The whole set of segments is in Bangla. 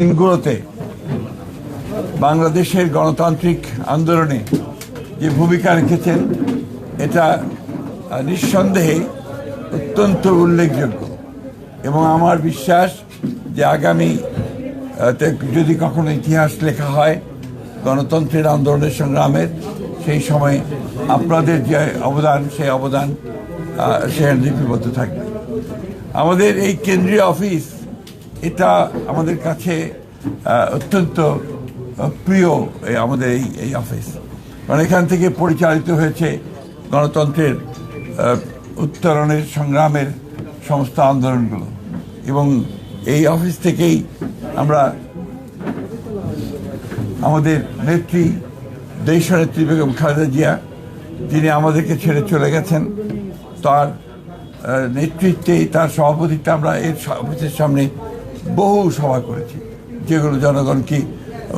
দিনগুলোতে বাংলাদেশের গণতান্ত্রিক আন্দোলনে যে ভূমিকা রেখেছেন এটা নিঃসন্দেহে অত্যন্ত উল্লেখযোগ্য এবং আমার বিশ্বাস যে আগামী যদি কখনো ইতিহাস লেখা হয় গণতন্ত্রের আন্দোলনের সংগ্রামের সেই সময় আপনাদের যে অবদান সেই অবদান সেখানে লিপিবদ্ধ থাকবে। আমাদের এই কেন্দ্রীয় অফিস এটা আমাদের কাছে অত্যন্ত প্রিয় আমাদের এই অফিস, কারণ এখান থেকে পরিচালিত হয়েছে গণতন্ত্রের উত্তরণের সংগ্রামের সমস্ত আন্দোলনগুলো এবং এই অফিস থেকেই আমরা আমাদের নেত্রী দেশনেত্রী বেগম খালেদা জিয়া যিনি আমাদেরকে ছেড়ে চলে গেছেন তার নেতৃত্বে তার সভাপতিত্বে আমরা এর অফিসের সামনে বহু সভা করেছি যেগুলো জনগণকে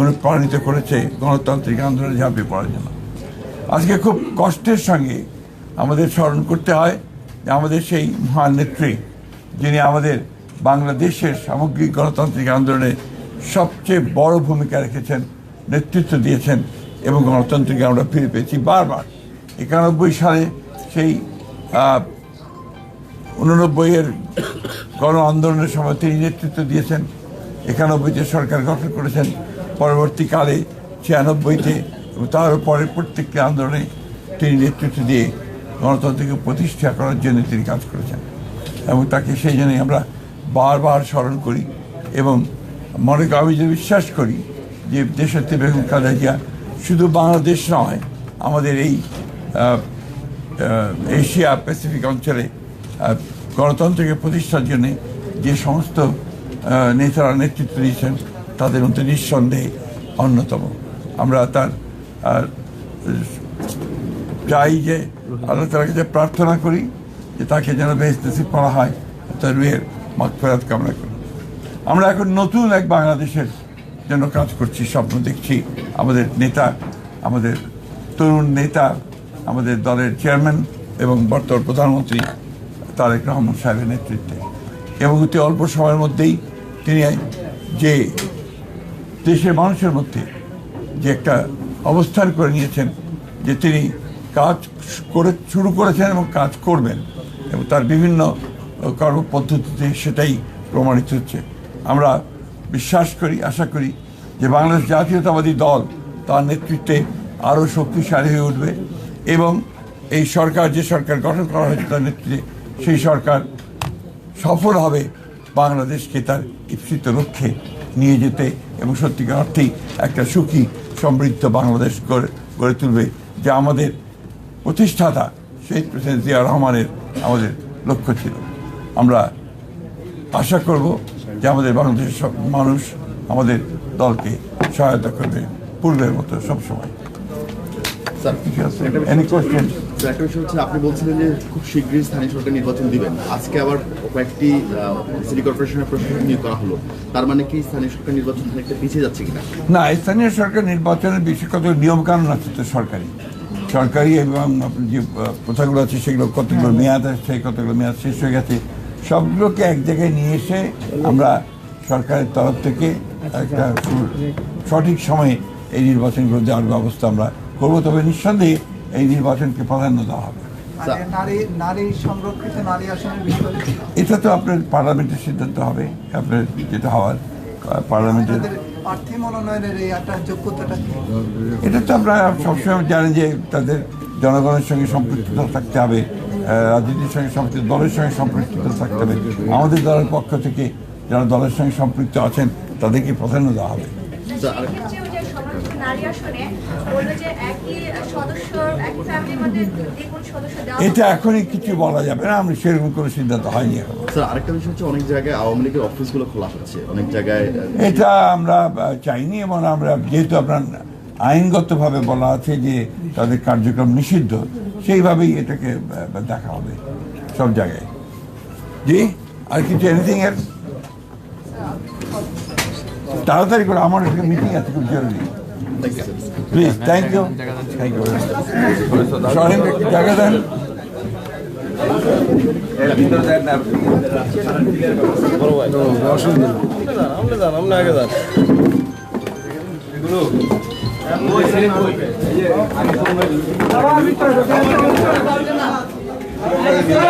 অনুপ্রাণিত করেছে গণতান্ত্রিক আন্দোলনে ঝাঁপিয়ে পড়ার জন্য। আজকে খুব কষ্টের সঙ্গে আমাদের স্মরণ করতে হয় যে আমাদের সেই মহান নেত্রী যিনি আমাদের বাংলাদেশের সামগ্রিক গণতান্ত্রিক আন্দোলনে সবচেয়ে বড় ভূমিকা রেখেছেন, নেতৃত্ব দিয়েছেন এবং গণতন্ত্রকে আমরা ফিরে পেয়েছি বারবার। 91 সালে সেই 89-এর গণ আন্দোলনের সময় তিনি নেতৃত্ব দিয়েছেন, 91-তে সরকার গঠন করেছেন, পরবর্তীকালে 96-তে এবং তার পরের প্রত্যেকটি আন্দোলনে তিনি নেতৃত্ব দিয়ে গণতন্ত্রকে প্রতিষ্ঠা করার জন্য তিনি কাজ করেছেন এবং তাকে সেই জন্যই আমরা বারবার স্মরণ করি এবং আমি যে বিশ্বাস করি যে দেশনেত্রী বেগম খালেদা জিয়া শুধু বাংলাদেশ নয় আমাদের এই এশিয়া প্যাসিফিক অঞ্চলে গণতন্ত্রকে প্রতিষ্ঠার জন্য যে সমস্ত নেতারা নেতৃত্ব দিয়েছেন তাদের মধ্যে নিঃসন্দেহে অন্যতম। আমরা তার চাই যে আল্লাহ তাআলার কাছে প্রার্থনা করি যে তাকে যেন বেহেশত নসিব করা হয়, তার রুহের মাগফিরাত কামনা করি। আমরা এখন নতুন এক বাংলাদেশের জন্য কাজ করছি, স্বপ্ন দেখছি। আমাদের নেতা, আমাদের তরুণ নেতা, আমাদের দলের চেয়ারম্যান এবং বর্তমান প্রধানমন্ত্রী তারেক রহমান সাহেবের নেতৃত্বে এবং অতি অল্প সময়ের মধ্যেই তিনি যে দেশের মানুষের মধ্যে যে একটা অবস্থান করে নিয়েছেন যে তিনি কাজ শুরু করেছেন এবং কাজ করবেন এবং তার বিভিন্ন কর্মপদ্ধতিতে সেটাই প্রমাণিত হচ্ছে। আমরা বিশ্বাস করি, আশা করি যে বাংলাদেশ জাতীয়তাবাদী দল তার নেতৃত্বে আরও শক্তিশালী হয়ে উঠবে এবং এই সরকার যে সরকার গঠন করা হয়েছে তার নেতৃত্বে সেই সরকার সফল হবে বাংলাদেশকে তার ইপ্সিত লক্ষ্যে নিয়ে যেতে এবং সত্যিকার অর্থেই একটা সুখী সমৃদ্ধ বাংলাদেশ গড়ে তুলবে, যা আমাদের প্রতিষ্ঠাতা শহীদ প্রেসিডেন্ট জিয়া রহমানের আমাদের লক্ষ্য ছিল। আমরা আশা করব যে আমাদের বাংলাদেশের সব মানুষ আমাদের দলকে সহায়তা করবে পূর্বের মতো সবসময়। আপনি বলছিলেন যে খুব শীঘ্রই স্থানীয় সরকার নির্বাচন দিবেন, আজকে আবার কয়েকটি সিটি কর্পোরেশনের প্রশাসক নিয়োগ করা হলো, তার মানে কি স্থানীয় সরকার নির্বাচন একটা পিছিয়ে যাচ্ছে কিনা? না, স্থানীয় সরকার নির্বাচনের বিষয়ে কত নিয়মকানুন আছে তো সরকারি এবং যে প্রথাগুলো আছে সেগুলো কতগুলো মেয়াদ আছে, কতগুলো মেয়াদ শেষ হয়ে গেছে, সবগুলোকে এক জায়গায় নিয়ে এসে আমরা সরকারের তরফ থেকে একটা সঠিক সময়ে এই নির্বাচনগুলো দেওয়ার ব্যবস্থা আমরা করবো। তবে নিঃসন্দেহে এই নির্বাচনকে প্রাধান্য দেওয়া হবে। এটা তো আপনার পার্লামেন্টের সিদ্ধান্ত হবে, আপনার যেটা হওয়ার পার্লামেন্টের। এটা তো আপনারা সবসময় জানেন যে তাদের জনগণের সঙ্গে সম্পৃক্ততা থাকতে হবে, রাজনীতির সঙ্গে সম্পৃক্ত, দলের সঙ্গে সম্পৃক্ততা থাকতে হবে। আমাদের দলের পক্ষ থেকে যারা দলের সঙ্গে সম্পৃক্ত আছেন তাদেরকে প্রাধান্য দেওয়া হবে। এটা এখনই কিছু বলা যাবে না, আমরা সেরকম কোনো সিদ্ধান্ত হয়নি এখন। আরেকটা বিষয় হচ্ছে অনেক জায়গায় আওয়ামী লীগের অফিসগুলো খোলা হচ্ছে, অনেক জায়গায় এটা আমরা চাইনি এবং আমরা যেহেতু আপনার আইনগতভাবে বলা আছে যে তাদের কার্যক্রম নিষিদ্ধ, সেইভাবেই এটাকে দেখা হবে সব জায়গায়। জি, আর কিছু এনিথিং এর তাড়াতাড়ি করে, আমার একটা মিটিং আছে খুব জরুরি। Please, thank you. সরেন, জায়গা দেন। অসুবিধা